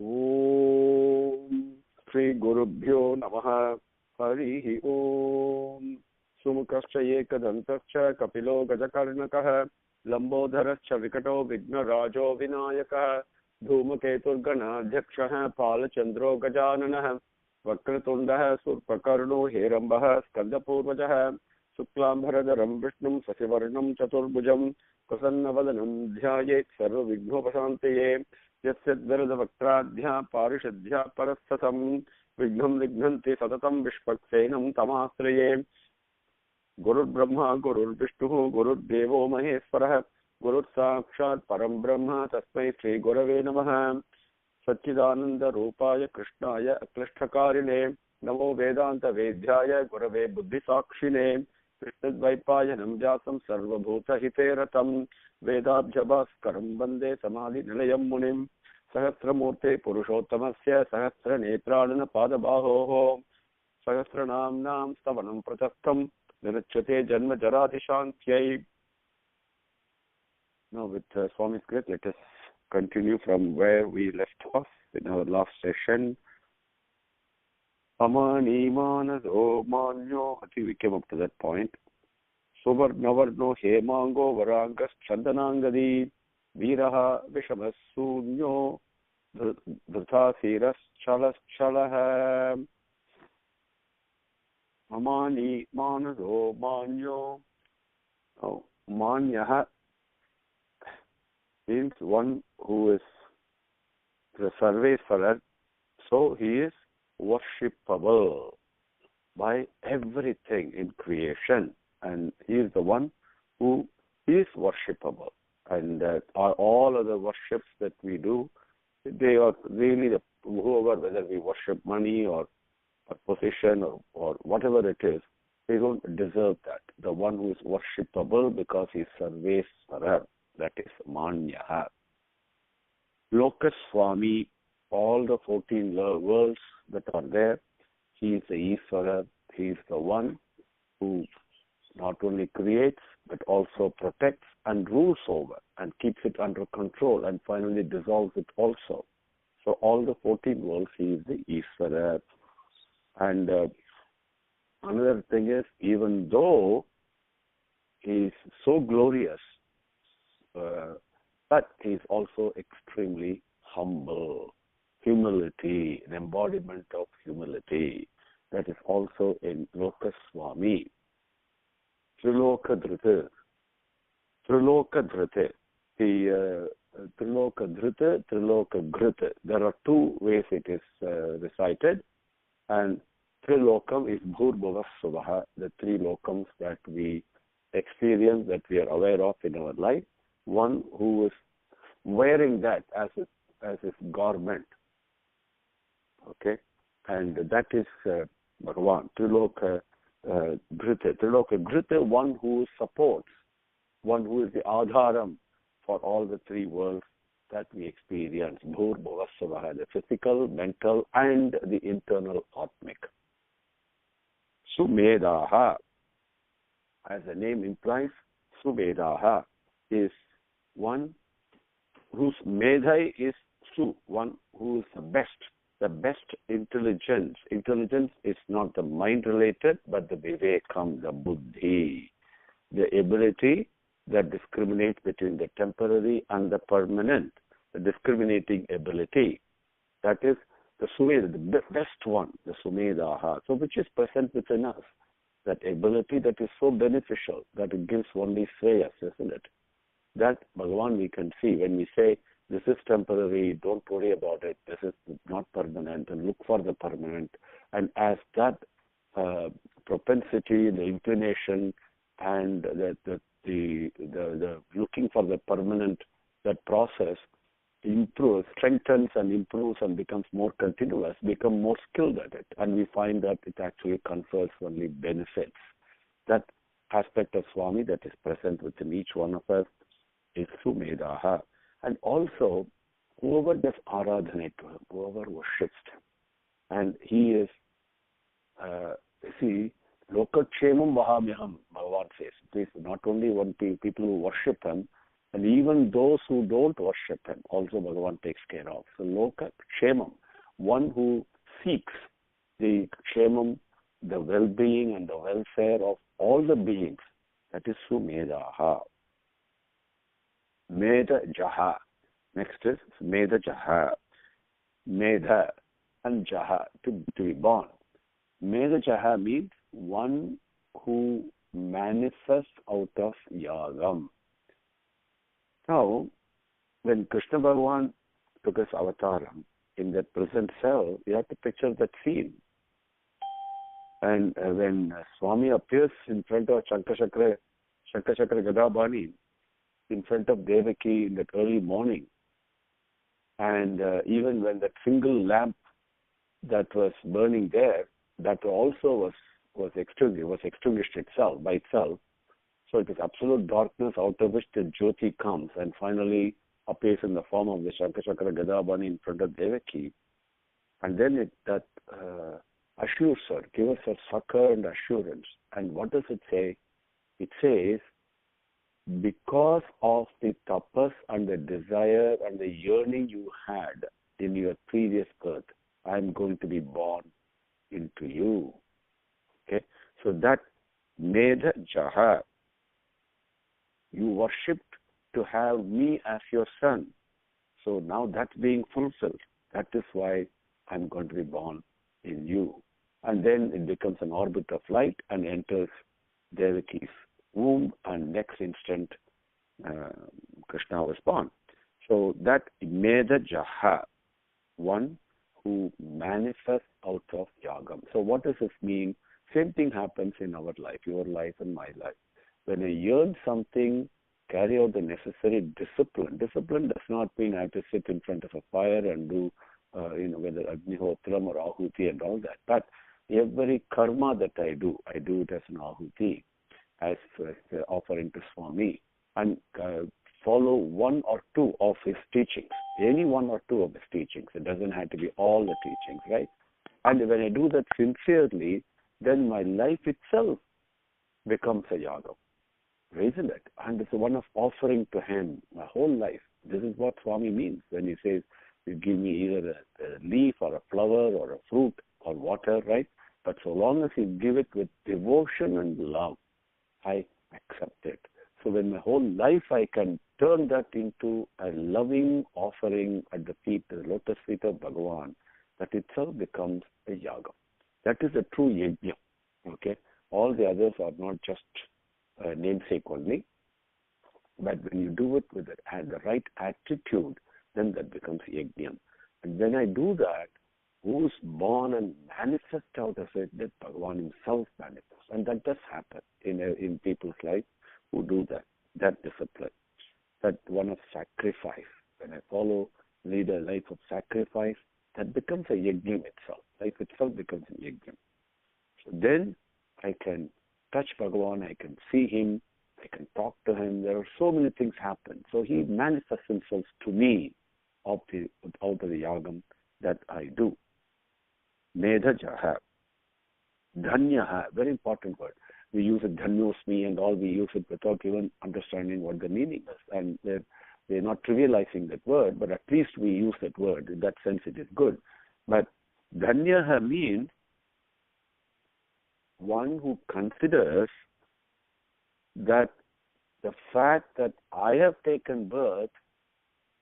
Om Sri Gurubhyo Namaha Harihi Om Sumukascha Ekadantascha Kapilo Gajakarnakaha Lambodharascha Vikato Vignarajo Vinayakaha Dhumaketurganadhyakshaha Palachandro Gajananaha Vakratundaha Surpakarno Herambaha Skandapurvajaha Suklambharadaram Vishnum Sasivarnam Chaturbujam Kasannavadanam Dhyayet Sarva Vignopasantaye Yasyadvaradavakradhya Parishadhya Parastatam Vignam Vignanti Satatam Vishpaksenam Tamastraye Gurur Brahma Gurur Vishnu Gurur Devo Maheswarah Gurur Sakshat Param Brahma Tasmai Sri Gurave Namaha Satchidananda Rupaya Krishnaya Aklishtakarine Namo Vedanta Vedhyaya Gurave Buddhi Sakshine Vishnadvaipayanam Vyasam Sarvabhuta Hiteratam Vedabjabhaskaram Vande Samadhi Nilayam Munim Sahasramurte Purushottamasya Sahasra Netranana Padabahoho Sahasranamnam Stavanam Pratastam Nirachate Janma Jaradishantyai. Now with Swami's grace, let us continue from where we left off in our last session. Amani Manado Manyo, we came up to that point. Suvar Navarno Hemango Varangas Chandanangadi Viraha Vishamas Sunyo Dhrutasiras Chalas Chalaha Amani Manado Manyo. Oh, Manyaha means one who is the Sarveswarar, so he is worshipable by everything in creation, and he is the one who is worshipable. And all other worships that we do, they are really whoever, whether we worship money or position or whatever it is, they don't deserve that. The one who is worshipable because he is Sarveswarar, that is Manya. Lokas Swami, all the 14 worlds that are there, he is the Ishvara. He is the one who not only creates but also protects and rules over and keeps it under control and finally dissolves it also. So all the 14 worlds, he is the Ishvara. And another thing is, even though he is so glorious, but he is also extremely humble. Humility, an embodiment of humility. That is also in Lokas Swami. Triloka Dhrita. Triloka Dhrita. Triloka Dhrita, Triloka Grita. There are two ways it is recited. And Trilokam is Bhurbhava Suvaha, the three lokams that we experience, that we are aware of in our life. One who is wearing that as his garment. Okay, and that is Bhagavan, Triloka Grita. Triloka Grita, one who supports, one who is the adharam for all the three worlds that we experience. Bhur Bhavasavaha, the physical, mental, and the internal atmic. Sumedaha, as the name implies, Sumedaha is one whose medhai is Su, one who is the best intelligence. Intelligence is not the mind related, but the vivekam, the buddhi, the ability that discriminates between the temporary and the permanent, the discriminating ability. That is the Sumeda, the best one, the Sumedaha, so which is present within us. That ability that is so beneficial, that it gives only shreyas, isn't it? That Bhagavan we can see when we say, this is temporary, don't worry about it, this is not permanent, and look for the permanent. And as that propensity, the inclination, and the looking for the permanent, that process improves, strengthens and improves and becomes more continuous, become more skilled at it. And we find that it actually confers only benefits. That aspect of Swami that is present within each one of us is Sumedaha. And also, whoever does aradhana to him, whoever worships him, and he is, Lokachemam Vahamyaham, Bhagavan says. Please, not only one people who worship him, And even those who don't worship him, also Bhagavan takes care of. So Loka Kshemam, one who seeks the Kshemam, the well-being and the welfare of all the beings, that is through Medaha. Meda Jaha. Next is Meda Jaha. Medha and Jaha, to be born. Meda Jaha means one who manifests out of Yagam. Now, when Krishna Bhagavan took his avataram in that present self, you have to picture that scene. And when Swami appears in front of Shankara Gadabani, in front of Devaki in that early morning, and even when that single lamp that was burning there, that also was extinguished itself by itself. So it is absolute darkness out of which the Jyoti comes and finally appears in the form of the Shankara Gadabani in front of Devaki. And then that assures her, gives her succor and assurance. And what does it say? It says, because of the tapas and the desire and the yearning you had in your previous birth, I am going to be born into you. Okay? So that Medha Jaha, you worshipped to have me as your son. So now that's being fulfilled. That is why I'm going to be born in you. And then it becomes an orbit of light and enters Devaki's womb, and next instant Krishna was born. So that Medha Jaha, one who manifests out of Yagam. So what does this mean? Same thing happens in our life, your life and my life. When I yearn something, carry out the necessary discipline. Discipline does not mean I have to sit in front of a fire and do, whether Agnihotram or Ahuti and all that. But every karma that I do it as an Ahuti, as offering to Swami, and follow one or two of his teachings, any one or two of his teachings. It doesn't have to be all the teachings, right? And when I do that sincerely, then my life itself becomes a yagam, isn't it? And it's one of offering to him my whole life. This is what Swami means when he says, you give me either a leaf or a flower or a fruit or water, right? But so long as you give it with devotion and love, I accept it. So when my whole life I can turn that into a loving offering at the lotus feet of Bhagavan, that itself becomes a yaga. That is a true yajna. Okay? All the others are not just a namesake only. But when you do it with the right attitude, then that becomes yajna. And when I do that, who's born and manifest out of it, that Bhagavan himself manifests. And that does happen in people's life who do that discipline, that one of sacrifice. When I lead a life of sacrifice, that becomes a yajna itself. Life itself becomes a yajna. So then I can touch Bhagavan, I can see him, I can talk to him. There are so many things happen. So he manifests himself to me out of the yagam that I do. Medha Jaha. Dhanyaha, very important word. We use it dhanyosmi and all, we use it without even understanding what the meaning is. And they're not trivializing that word, but at least we use that word. In that sense, it is good. But dhanyaha means one who considers that the fact that I have taken birth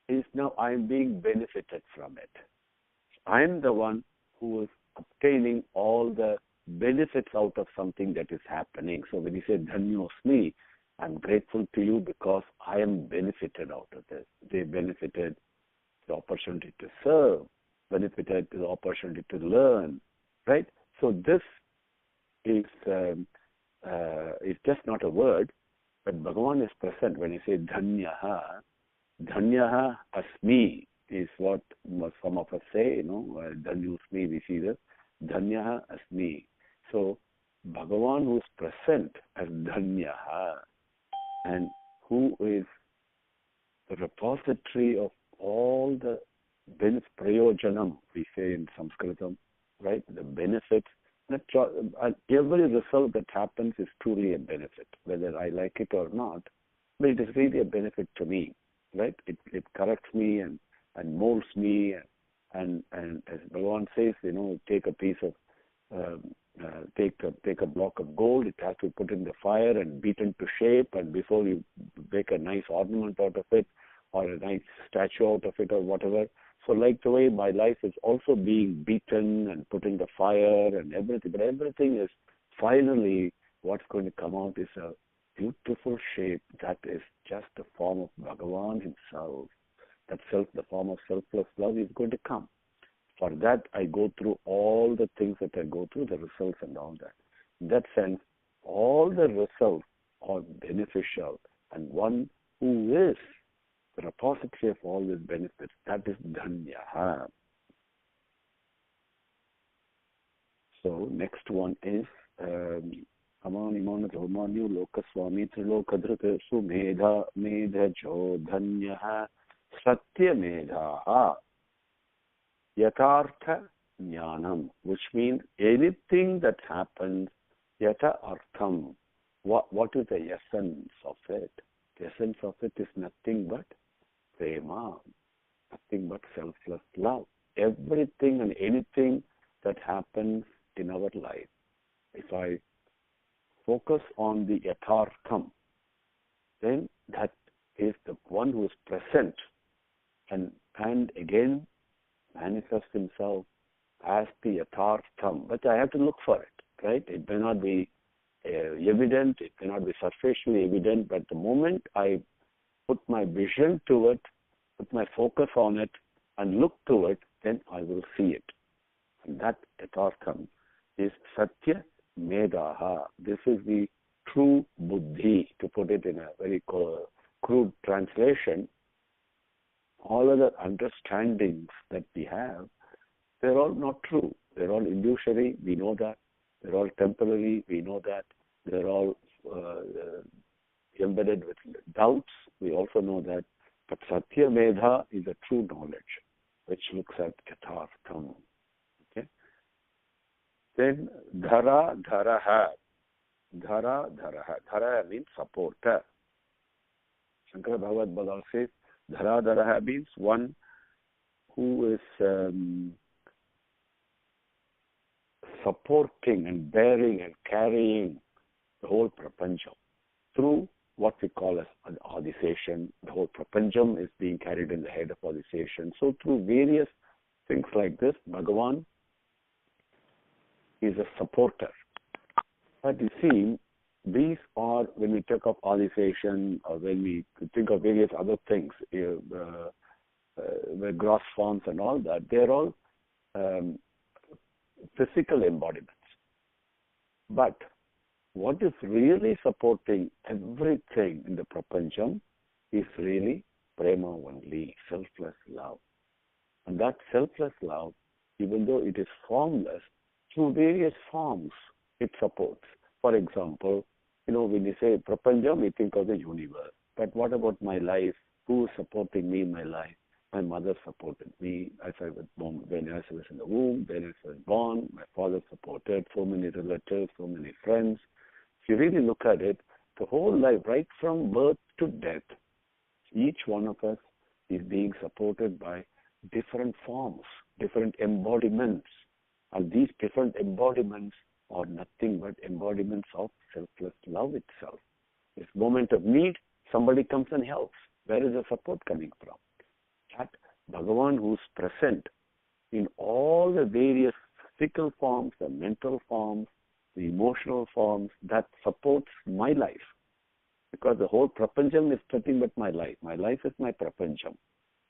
is now I am being benefited from it. I am the one who is obtaining all the benefits out of something that is happening. So when you say dhanyosmi, I'm grateful to you because I am benefited out of this. They benefited the opportunity to serve, benefited the opportunity to learn, right? So this is just not a word, but Bhagavan is present when you say dhanyaha. Dhanyaha asmi is what some of us say, dhanyosmi, we see this. Dhanyaha asmi. So Bhagavan who is present as dhanyaha and who is the repository of all the prayojanam, we say in Sanskritam, right? The benefits. Every result that happens is truly a benefit, whether I like it or not. but it is really a benefit to me, right? It corrects me and molds me, and as Bhagavan says, take a piece of take a block of gold. It has to be put in the fire and beaten to shape, and before you make a nice ornament out of it, or a nice statue out of it, or whatever. So like the way my life is also being beaten and put in the fire and everything, but everything is finally what's going to come out is a beautiful shape that is just the form of Bhagavan himself. That the form of selfless love is going to come. For that, I go through all the things that I go through, the results and all that. In that sense, all the results are beneficial, and one who is the repository of all these benefits, that is Dhanyaha. So, next one is Amanimana Dhomanyu Lokaswami Trilokadhrita Sumedha Medhajo Dhanyaha Sathya Medhaha Yatartha Jnanam, which means anything that happens, Yata Artham. What is the essence of it? The essence of it is nothing but prema, nothing but selfless love. Everything and anything that happens in our life, if I focus on the Yatartham, then that is the one who is present and again manifests himself as the Yatartham. But I have to look for it, right? It may not be evident, it may not be superficially evident, but the moment I put my vision to it, put my focus on it, and look to it, then I will see it. And that Yatartham is Sathya Medhaha. This is the true buddhi, to put it in a very crude translation. All other understandings that we have, they're all not true. They're all illusory, we know that. They're all temporary, we know that. They're all embedded with doubts, we also know that. But Satya Medha is a true knowledge, which looks at Yatartham. Okay? Then Dhara Dharaha. Dhara Dharaha. Dhara means supporter. Sankara Bhagavad says, Dhara Dharaha means one who is supporting and bearing and carrying the whole prapancham through what we call as an Adi Sankara. The whole prapancham is being carried in the head of Adi Sankara. So through various things like this, Bhagavan is a supporter. But you see, these are, when we talk of Adi Sankara, or when we think of various other things, the gross forms and all that, they're all physical embodiments. But what is really supporting everything in the prapancham is really prema only, selfless love. And that selfless love, even though it is formless, through various forms it supports. For example, when you say prapancham, we think of the universe. But what about my life? Who is supporting me in my life? My mother supported me as I was born, when I was in the womb, when I was born. My father supported, so many relatives, so many friends. If you really look at it, the whole life, right from birth to death, each one of us is being supported by different forms, different embodiments. And these different embodiments are nothing but embodiments of selfless love itself. This moment of need, somebody comes and helps. Where is the support coming from? That Bhagavan who is present in all the various physical forms, the mental forms, the emotional forms, that supports my life. Because the whole prapancham is nothing but my life. My life is my prapancham.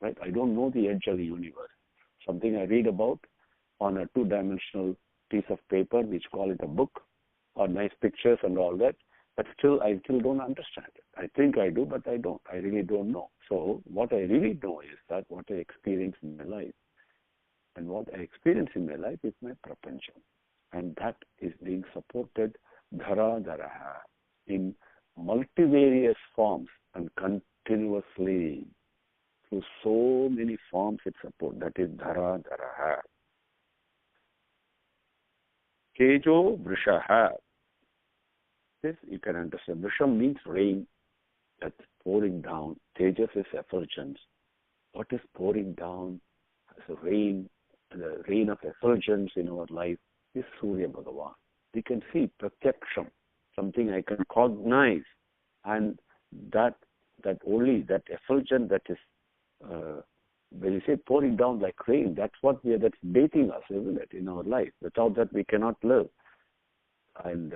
Right? I don't know the edge of the universe. Something I read about on a two-dimensional piece of paper, which call it a book, or nice pictures and all that. But I still don't understand it. I think I do, but I don't. I really don't know. So what I really know is that what I experience in my life, and what I experience in my life is my prapancham. And that is being supported dhara dharaha in multivarious forms and continuously through so many forms it supports. That is dhara dharaha. Kejo vrishaha. This you can understand. Vrisham means rain. that's pouring down. Tejas is effulgence. What is pouring down as a rain, the rain of effulgence in our life is Surya Bhagavan. We can see pratyaksham, something I can cognize, and that only that effulgence that is when you say pouring down like rain, that's bathing us, isn't it, in our life? Without that, we cannot live. And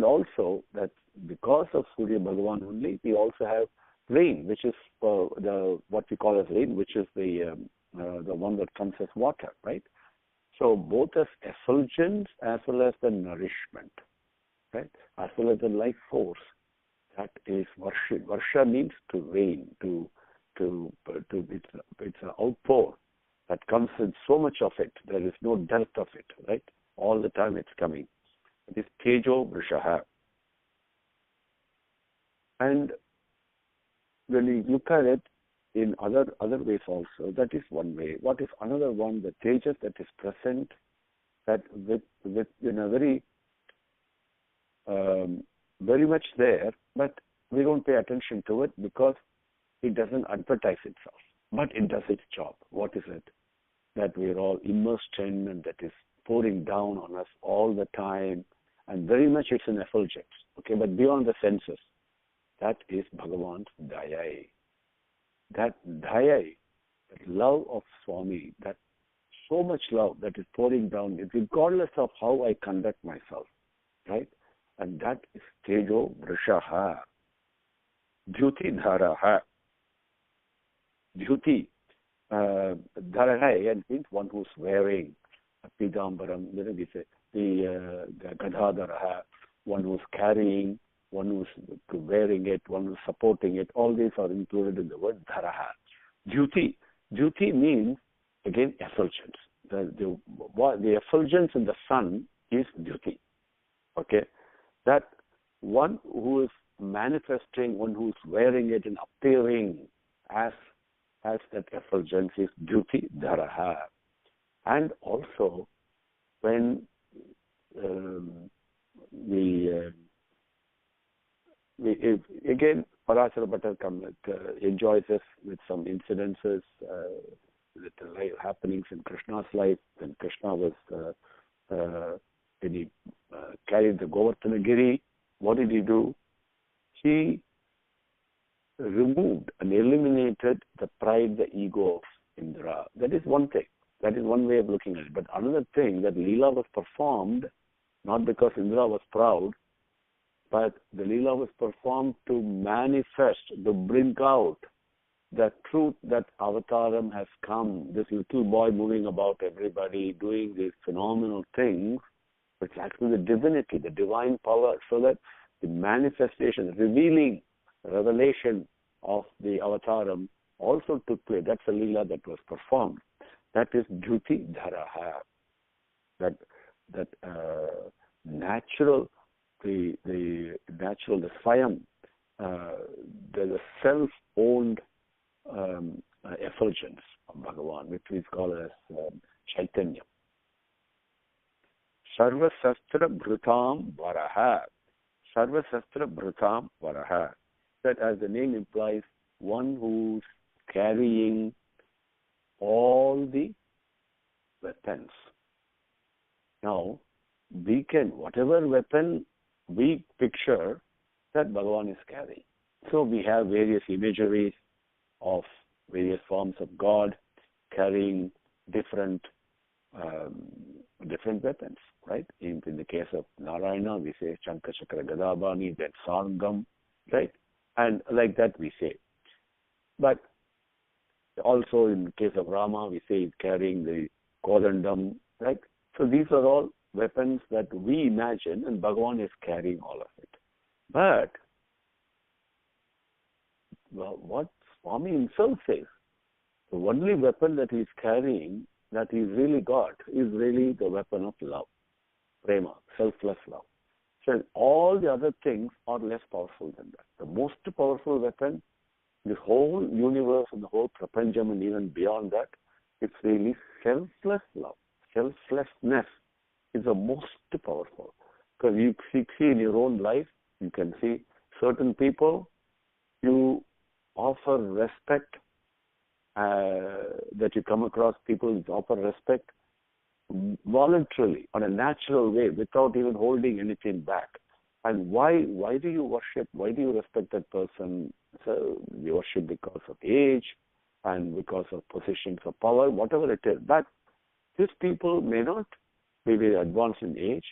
also that because of Surya Bhagavan only, we also have rain, which is what we call as rain, which is the one that comes as water, right? So both as effulgence as well as the nourishment, right? As well as the life force. That is Varsha. Varsha means to rain, it's an outpour that comes in so much of it. There is no dearth of it, right? All the time it's coming. It is Tejo Vrishaha. And when we look at it in other ways also, that is one way. What is another one? The Tejas that is present, that with in a very very much there, but we don't pay attention to it because it doesn't advertise itself, but it does its job. What is it? That we're all immersed in, and that is pouring down on us all the time, and very much it's an effulgence, okay, but beyond the senses. That is Bhagavan's Daya. That Daya, that love of Swami, that so much love that is pouring down, regardless of how I conduct myself, right? And that is Tejo Vrishaha. Dhyuti Dharaha. Dhyuti Dharaha means one who's wearing a Pidambaram, we say, the Gadadharaha, one who's carrying, one who's wearing it, one who's supporting it. All these are included in the word Dharaha. Dhyuti. Dhyuti means, again, effulgence. The effulgence in the sun is Dhyuti. Okay? That one who is manifesting, one who is wearing it and appearing as that effulgence is Dhyuti Dharaha. And also, when again, Parasara Bhattar enjoys us with some incidences, with the life happenings in Krishna's life. When Krishna was, when he carried the Govardhanagiri, what did he do? He removed and eliminated the pride, the ego of Indra. That is one thing. That is one way of looking at it. But another thing, that Leela was performed not because Indra was proud, but the Leela was performed to manifest, to bring out the truth that Avataram has come. This little boy moving about everybody, doing these phenomenal things, but it's actually the divinity, the divine power, so that the manifestation, revelation of the Avataram also took place. That's a Leela that was performed. That is Dhyuti Dharaha. That natural, the Swayam, the self-owned effulgence of Bhagavan, which we call as Chaitanya. Sarvasastra Bhrutam Varaha. Sarvasastra Bhrutam Varaha. That, as the name implies, one who's carrying all the weapons. Now, we can, whatever weapon we picture, that Bhagavan is carrying. So we have various imageries of various forms of God carrying different weapons, right? In the case of Narayana, we say Shankha Chakra Gadabani, then Sangam, right? And like that we say. But also in the case of Rama, we say he's carrying the Kodandam, right? So these are all weapons that we imagine, and Bhagavan is carrying all of it. But what Swami himself says, the only weapon that he's carrying, that he's really got, is really the weapon of love, prema, selfless love. So all the other things are less powerful than that. The most powerful weapon, the whole universe and the whole prapancham and even beyond that, it's really selfless love. Selflessness is the most powerful. Because you see in your own life, you can see certain people, You offer respect, that you come across people who offer respect voluntarily, on a natural way, without even holding anything back. And why do you worship? Why do you respect that person? So you worship because of age and because of positions of power, whatever it is. But these people may not be very advanced in age,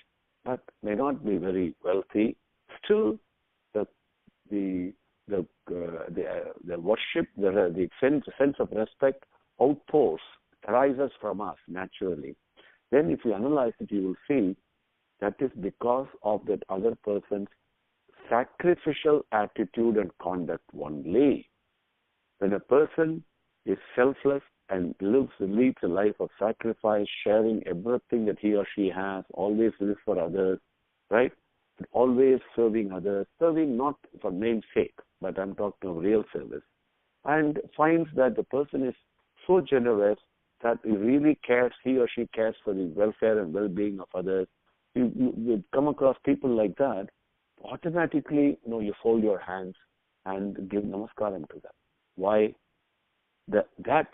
but may not be very wealthy. Still, the worship, the sense of respect outpours, arises from us naturally. Then if you analyze it, you will see that is because of that other person's sacrificial attitude and conduct only. When a person is selfless and leads a life of sacrifice, sharing everything that he or she has, always lives for others, right? Always serving others, serving not for namesake, but I'm talking of real service, and finds that the person is so generous that he really cares, he or she cares for the welfare and well-being of others. You come across people like that, automatically, you fold your hands and give namaskaram to them. Why? That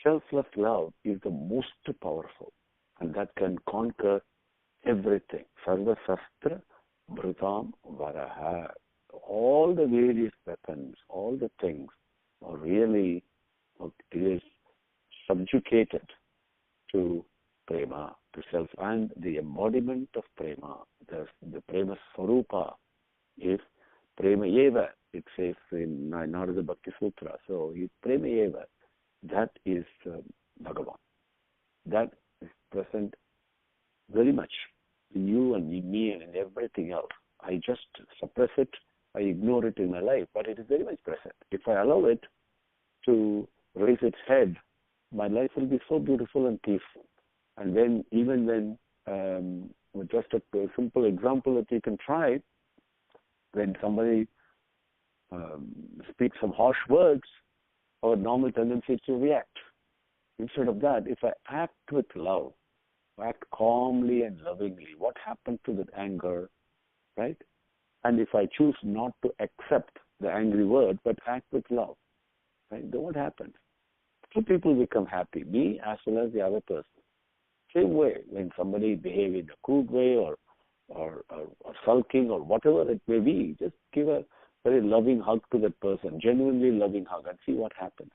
selfless love is the most powerful, and that can conquer everything. Sarva Shastra Bhritam Varaha. All the various weapons, all the things are really, it is subjugated to prema, to self, and the embodiment of prema, the prema swarupa is prema eva. It says in Narada Bhakti Sutra. So it's prema eva. That is Bhagavan. That is present very much in you and in me and in everything else. I just suppress it, I ignore it in my life, but it is very much present. If I allow it to raise its head, my life will be so beautiful and peaceful. And even when with just a simple example that you can try, when somebody speaks some harsh words, our normal tendency is to react. Instead of that, if I act with love, act calmly and lovingly, what happened to that anger, right? And if I choose not to accept the angry word, but act with love, right, then what happens? Two people become happy, me as well as the other person. Same way, when somebody behaves in a crude way or sulking or whatever it may be, just give a very loving hug to that person, genuinely loving hug, and see what happens.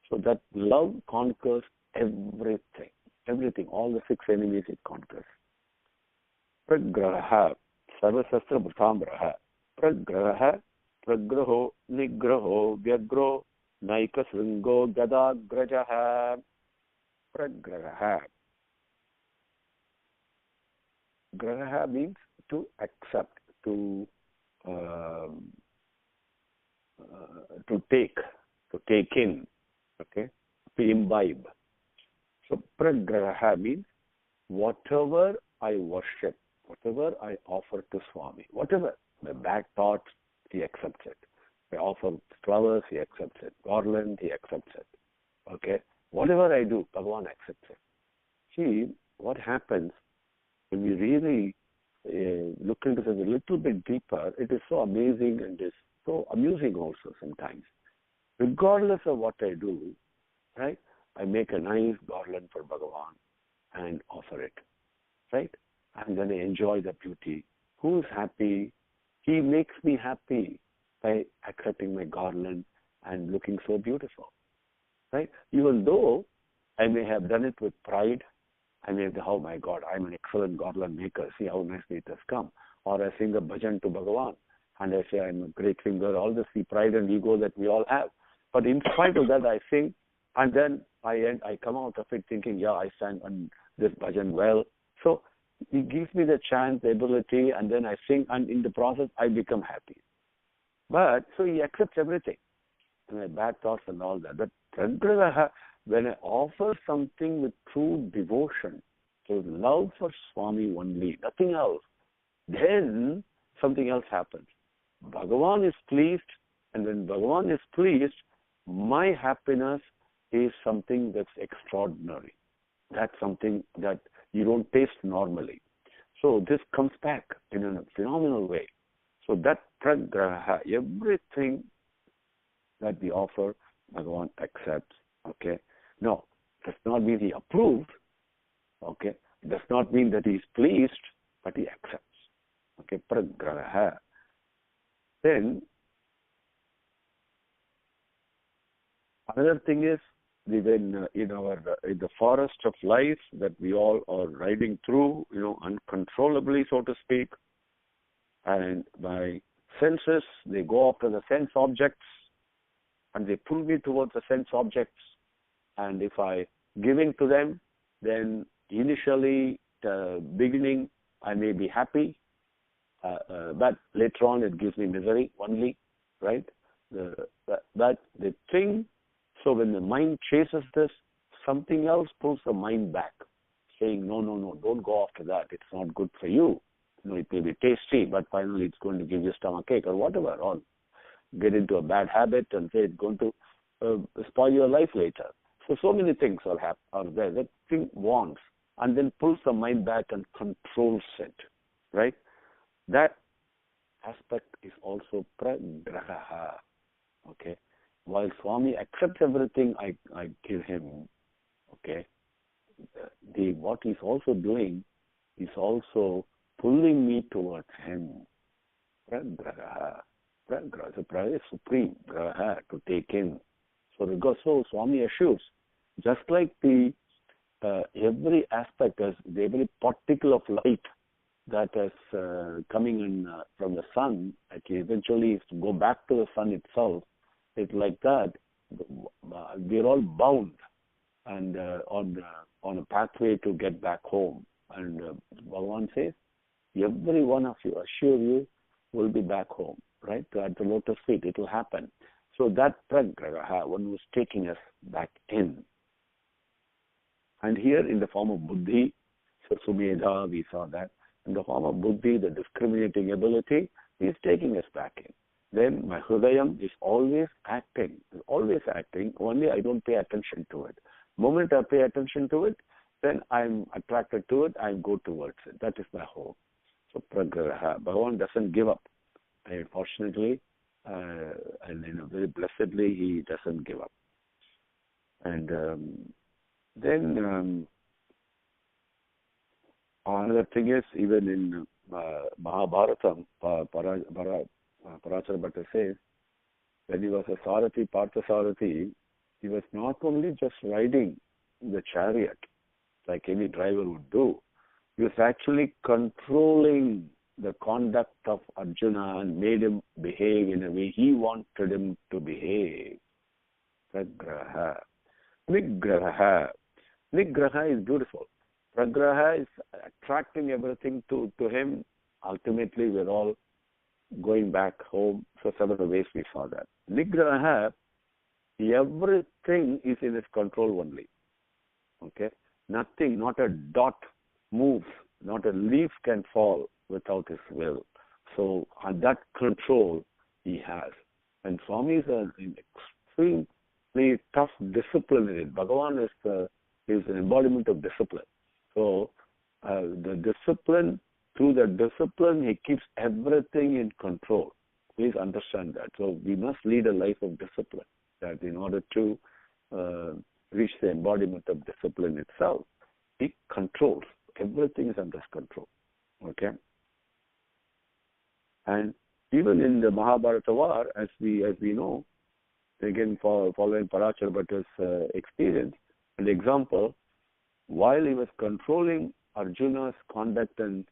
So that love conquers everything, all the six enemies it conquers. Pragraha, sarvasastra bhutambraha. Pragraha, pragraho, nigraho, vyagro, naika sringo, gadagrajaha. Pragraha. Graha means to accept, to take in, okay, to imbibe. So pragraha means whatever I worship, whatever I offer to Swami, whatever, my bad thoughts, he accepts it. I offer flowers, he accepts it. Garland, he accepts it. Okay, whatever I do, Bhagavan accepts it. See, what happens when we really look into this a little bit deeper, it is so amazing and is so amusing also sometimes. Regardless of what I do, right, I make a nice garland for Bhagavan and offer it, right? And then I enjoy the beauty. Who is happy? He makes me happy by accepting my garland and looking so beautiful, right? Even though I may have done it with pride, I may say, oh my God, I'm an excellent garland maker. See how nicely it has come. Or I sing a bhajan to Bhagavan and I say I'm a great singer. All this the pride and ego that we all have. But in spite of that, I sing, and then I come out of it thinking, yeah, I sang on this bhajan well. So he gives me the chance, the ability, and then I sing, and in the process, I become happy. But so he accepts everything, my bad thoughts and all that. But when I offer something with true devotion, so love for Swami only, nothing else, then something else happens. Bhagavan is pleased, and when Bhagavan is pleased, my happiness is something that's extraordinary. That's something that you don't taste normally. So this comes back in a phenomenal way. So that pragraha, everything that we offer, Bhagavan accepts. Okay? No, does not mean he approved. Okay? Does not mean that he is pleased, but he accepts. Okay? Pragraha. Then, another thing is, when in the forest of life that we all are riding through, uncontrollably, so to speak, and my senses, they go after the sense objects, and they pull me towards the sense objects. And if I give in to them, then initially, the beginning, I may be happy, but later on it gives me misery only, right? But the thing, so when the mind chases this, something else pulls the mind back, saying, no, don't go after that. It's not good for you. It may be tasty, but finally it's going to give you stomachache or whatever, or get into a bad habit and say it's going to spoil your life later. So many things are there. That thing wants and then pulls the mind back and controls it, right? That aspect is also pragraha, okay? While Swami accepts everything I give him, okay, what he's also doing is also pulling me towards him. Pragraha. Pragraha. So pragraha is supreme, graha, to take in. So Swami assures, just like the every aspect, as every particle of light that is coming in from the sun, eventually is to go back to the sun itself. It's like that. We're all bound and on a pathway to get back home. And Bhagavan says, every one of you, assure you, will be back home, right? At the lotus feet, it will happen. So that pragraha, one was taking us back in. And here in the form of buddhi, so sumedha, we saw that. In the form of buddhi, the discriminating ability, is taking us back in. Then my hridayam is always acting, only I don't pay attention to it. The moment I pay attention to it, then I'm attracted to it, I go towards it. That is my hope. So pragraha, Bhagavan doesn't give up. And fortunately, and very blessedly, he doesn't give up. And then another thing is, even in Mahabharatam, Parasara Bhattar says, when he was a Sarathi, Parthasarathi, he was not only just riding the chariot, like any driver would do, he was actually controlling the conduct of Arjuna and made him behave in a way he wanted him to behave. Pragraha. Nigraha. Nigraha is beautiful. Pragraha is attracting everything to him. Ultimately, we're all going back home. So several ways we saw that. Nigraha, everything is in his control only. Okay? Nothing, not a dot moves, not a leaf can fall without his will. So that control he has. And Swami is an extremely tough discipline in it. Bhagavan is an embodiment of discipline. So the discipline, through the discipline, he keeps everything in control. Please understand that. So we must lead a life of discipline, that in order to reach the embodiment of discipline itself, he controls. Everything is under control. Okay? And even in the Mahabharata war, as we know, again following Parasara Bhattar's experience, an example, while he was controlling Arjuna's conduct and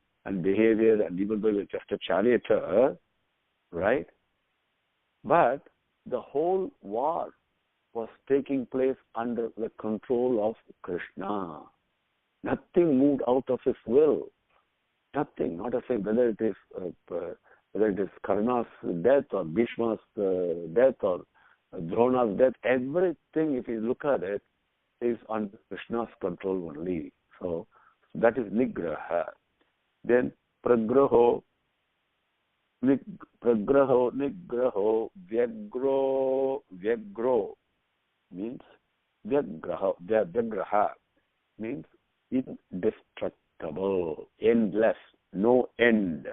behavior, and even though he was just a charioteer, right? But the whole war was taking place under the control of Krishna. Nothing moved out of his will. Nothing, not a thing, whether it is Karna's death or Bhishma's death or Drona's death, everything, if you look at it, is under Krishna's control only. So that is Nigraha. Then Pragraho, Nigraho, Vyagro means Vyagraha means indestructible, endless, no end.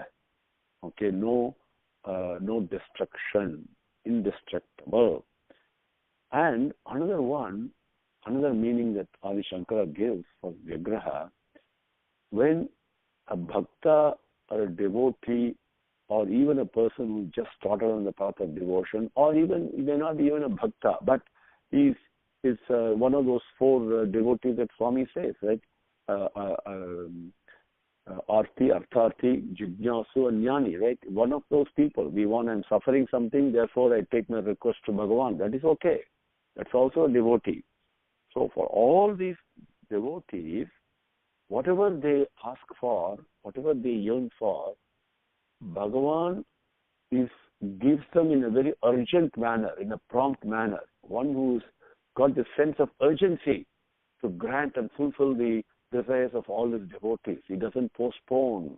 Okay, no destruction, indestructible. And another meaning that Adi Sankara gives for Vigraha, when a bhakta or a devotee or even a person who just started on the path of devotion, or even he may not be even a bhakta, but he's one of those four devotees that Swami says, right? Arti, Artharthi, Jignasu, and Jnani, right? One of those people. I'm suffering something, therefore I take my request to Bhagavan. That is okay. That's also a devotee. So for all these devotees, whatever they ask for, whatever they yearn for, Bhagavan gives them in a very urgent manner, in a prompt manner. One who's got the sense of urgency to grant and fulfill the desires of all his devotees. He doesn't postpone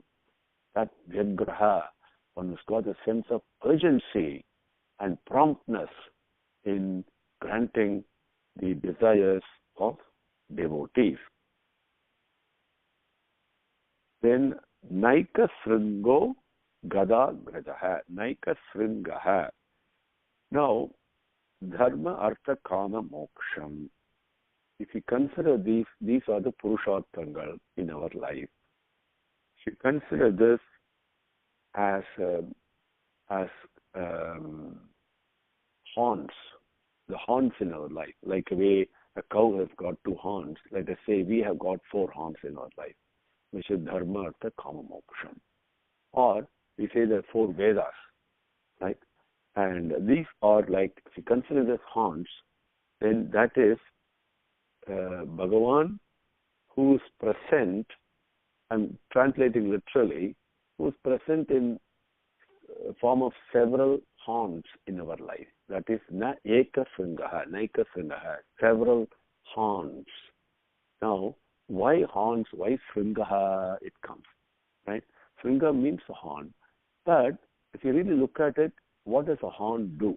that Vigraha. One who's got a sense of urgency and promptness in granting the desires of devotees. Then Naika Sringo Gada Grajaha. Naika Sringaha. Now, Dharma, Artha, Kama, Moksham. If you consider these are the Purusharthangal in our life. If you consider this as horns, the horns in our life, like the way a cow has got two horns. Let us say we have got four horns in our life, which is Dharma, Artha, Kama, Moksham. Or we say there are four Vedas, right? And these are like, if you consider this horns, then that is Bhagavan who is present, I'm translating literally, who is present in form of several horns in our life. That is na eka sringaha, naika sringaha, several horns. Now, why horns? Why sringaha? It comes, right? Sringa means a horn. But if you really look at it, what does a horn do?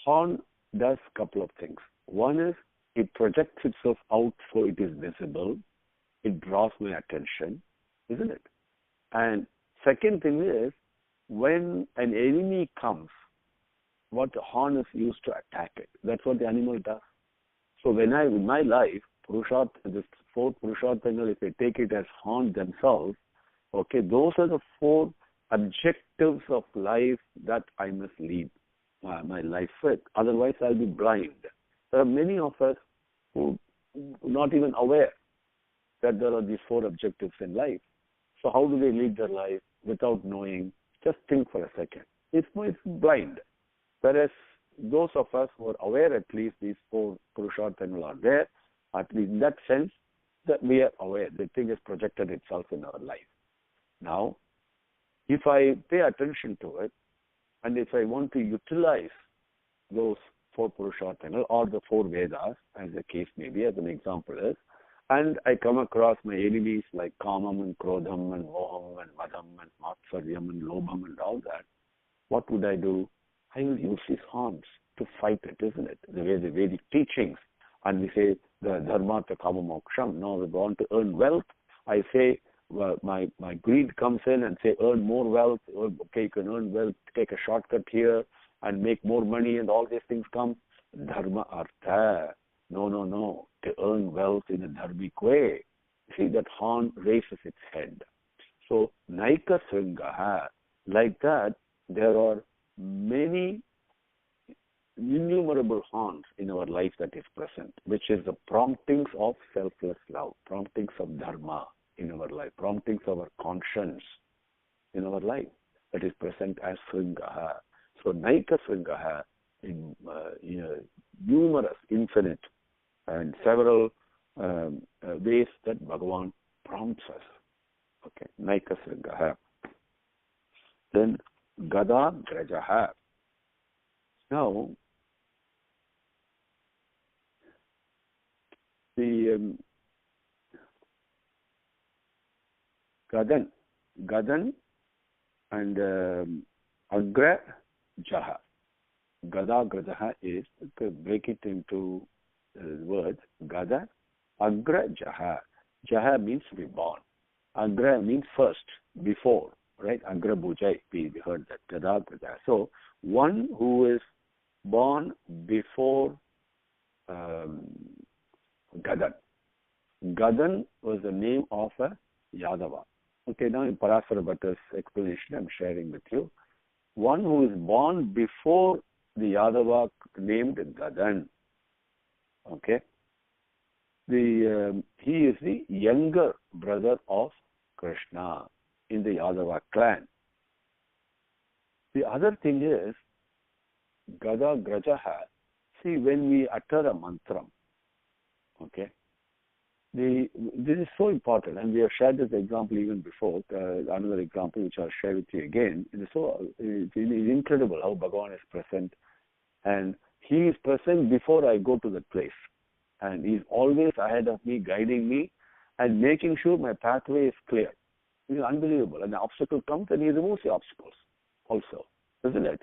Horn does a couple of things. One is it projects itself out so it is visible. It draws my attention, isn't it? And second thing is, when an enemy comes, what the horn is used to attack it. That's what the animal does. So when in my life, this four Purusharthangal, if I take it as horn themselves, okay, those are the four objectives of life that I must lead my life with. Otherwise, I'll be blind. There are many of us who are not even aware that there are these four objectives in life. So how do they lead their life without knowing? Just think for a second. It's blind. Whereas those of us who are aware, at least these four Purusharthangal are there, at least in that sense, that we are aware. The thing has projected itself in our life. Now, if I pay attention to it, and if I want to utilize those four Purusharthangal or the four Vedas, as the case may be, as an example is, and I come across my enemies like Kamam and Krodham and Moham and Madam and Matsaryam and Lobham and all that, what would I do? I will use these horns to fight it, isn't it? The way the Vedic teachings, and we say the Dharma, the Kama, Moksham. Now we want to earn wealth. I say, well, my greed comes in and say, earn more wealth. Okay, you can earn wealth, take a shortcut here and make more money, and all these things come. Dharma, Artha. No. To earn wealth in a dharmic way. See, that horn raises its head. So, Naika Sringaha, like that, there are many innumerable horns in our life that is present, which is the promptings of selfless love, promptings of dharma in our life, promptings of our conscience in our life that is present as Sringaha. So Naika Sringaha in numerous, infinite, and several ways that Bhagavan prompts us. Okay, Naika Sringaha. Then Gada Grajaha. Now, the Gadan and Agra Jaha. Gada Grajaha is, break it into words, Gada, Agra Jaha. Jaha means to be born. Agra means first, before, right? Agra Bhujai, we heard that, Gada Grajaha. So, one who is born before Gadan. Gadan was the name of a Yadava. Okay, now in Parasara Bhattar's explanation I'm sharing with you. One who is born before the Yadava named Gadan. Okay. He is the younger brother of Krishna in the Yadava clan. The other thing is, Gada Grajaha. See, when we utter a mantram, okay, this is so important, and we have shared this example even before. Another example which I'll share with you again. It's incredible how Bhagavan is present, and he is present before I go to that place, and he's always ahead of me, guiding me, and making sure my pathway is clear. It's unbelievable. And the obstacle comes, and he removes the obstacles also, isn't it?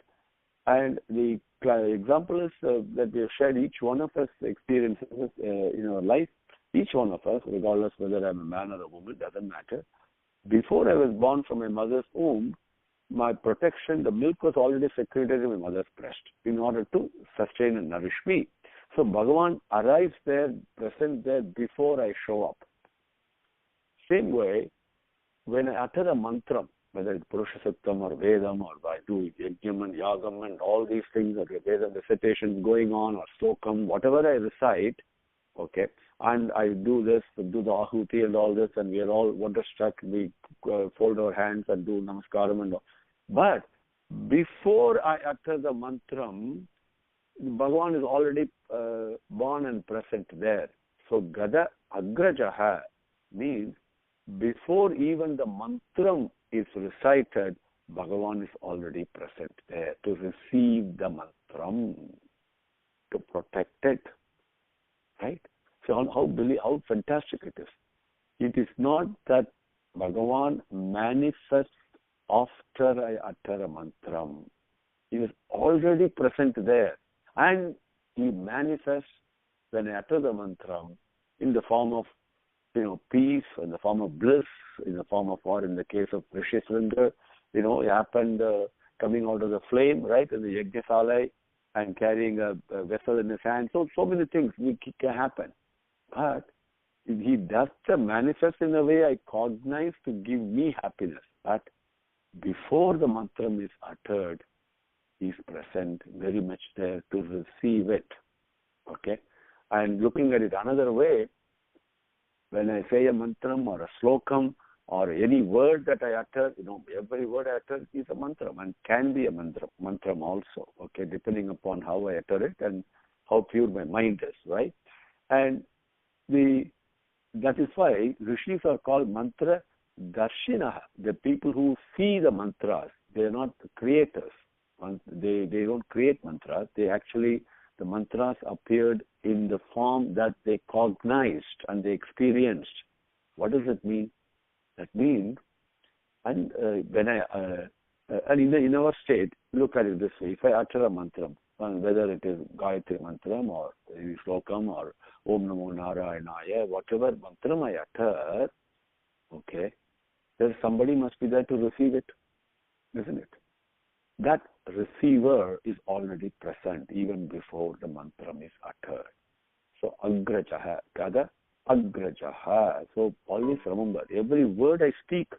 And the example is that we have shared each one of us experiences in our life. Each one of us, regardless whether I'm a man or a woman, doesn't matter. Before I was born from my mother's womb, my protection, the milk was already secreted in my mother's breast in order to sustain and nourish me. So Bhagavan arrives there, present there before I show up. Same way, when I utter a mantram, whether it's Purushasuktam or Vedam, or I do Yajnam and Yagam and all these things, or Vedam recitations going on, or Slokam, whatever I recite, okay, and I do this, do the Ahuti and all this, and we are all wonderstruck, we fold our hands and do Namaskaram and all. But before I utter the mantram, Bhagavan is already born and present there. So Gada Agrajaha means before even the mantram is recited, Bhagavan is already present there to receive the mantram, to protect it. Right? So how fantastic it is. It is not that Bhagavan manifests after I utter a mantram. He is already present there. And he manifests when I utter the mantram in the form of peace, in the form of bliss, in the form of, or in the case of Rishishringa, it happened coming out of the flame, right, in the Yajnasalai, and carrying a vessel in his hand. So many things can happen. But he does manifest in a way I cognize to give me happiness. But before the mantram is uttered, he is present, very much there to receive it. Okay? And looking at it another way, when I say a mantram or a slokam or any word that I utter, every word I utter is a mantram and can be a mantram also, okay, depending upon how I utter it and how pure my mind is, right? And that is why rishis are called mantra darshinaha, the people who see the mantras. They are not the creators. They don't create mantras. The mantras appeared in the form that they cognized and they experienced. What does it mean? That means, and when in our state, look at it this way: if I utter a mantram, whether it is Gayatri mantram or Slokam or Om Namo Narayanaya, whatever mantram I utter, okay, somebody must be there to receive it, isn't it? That receiver is already present even before the mantram is uttered. So Agrajaha, Gada Agrajaha. So always remember, every word I speak,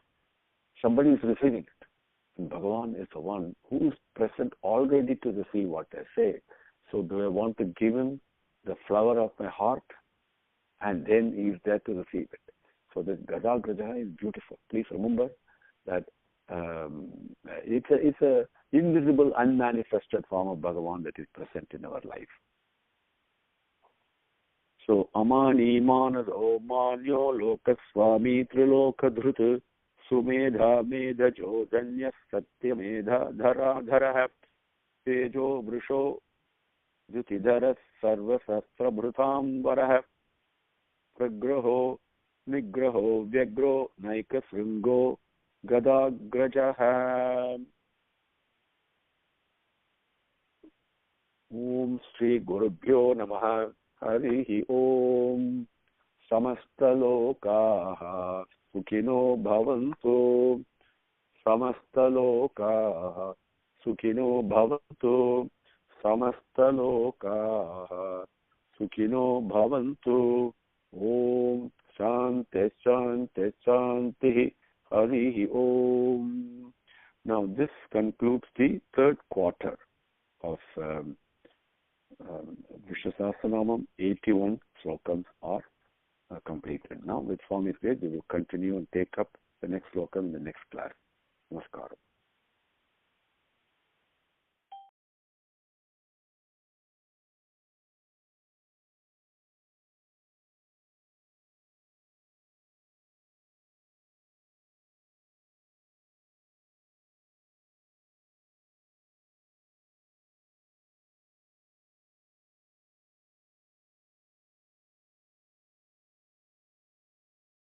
somebody is receiving it. And Bhagavan is the one who is present already to receive what I say. So do I want to give him the flower of my heart? And then he is there to receive it. So this Gada Agrajaha is beautiful. Please remember that it's a invisible, unmanifested form of Bhagavan that is present in our life. So Amani Manado Manyo Lokaswami Trilokadhrutu Sumedha Medhajo Danya Sathya Medha Dhara Dhara Tejo Vrisho Jutidhara Sarva Sastra Bhrutam Varaha Pragraho Nigraho Vyagro Naika Sringo Gadagrajaha. Om Sri Gurubhyo Namaha. Harihi Om. Samastalokaha Sukhino Bhavantu. Samastalokaha Sukhino Bhavantu. samastalokaah sukhino bhavantu. Om Shanti Shanti Shanti. Hari Om. Now this concludes the third quarter of Vishnu Sahasranamam. 81 slokams are completed. Now with Swami's grace we will continue and take up the next slokam in the next class. Namaskaram.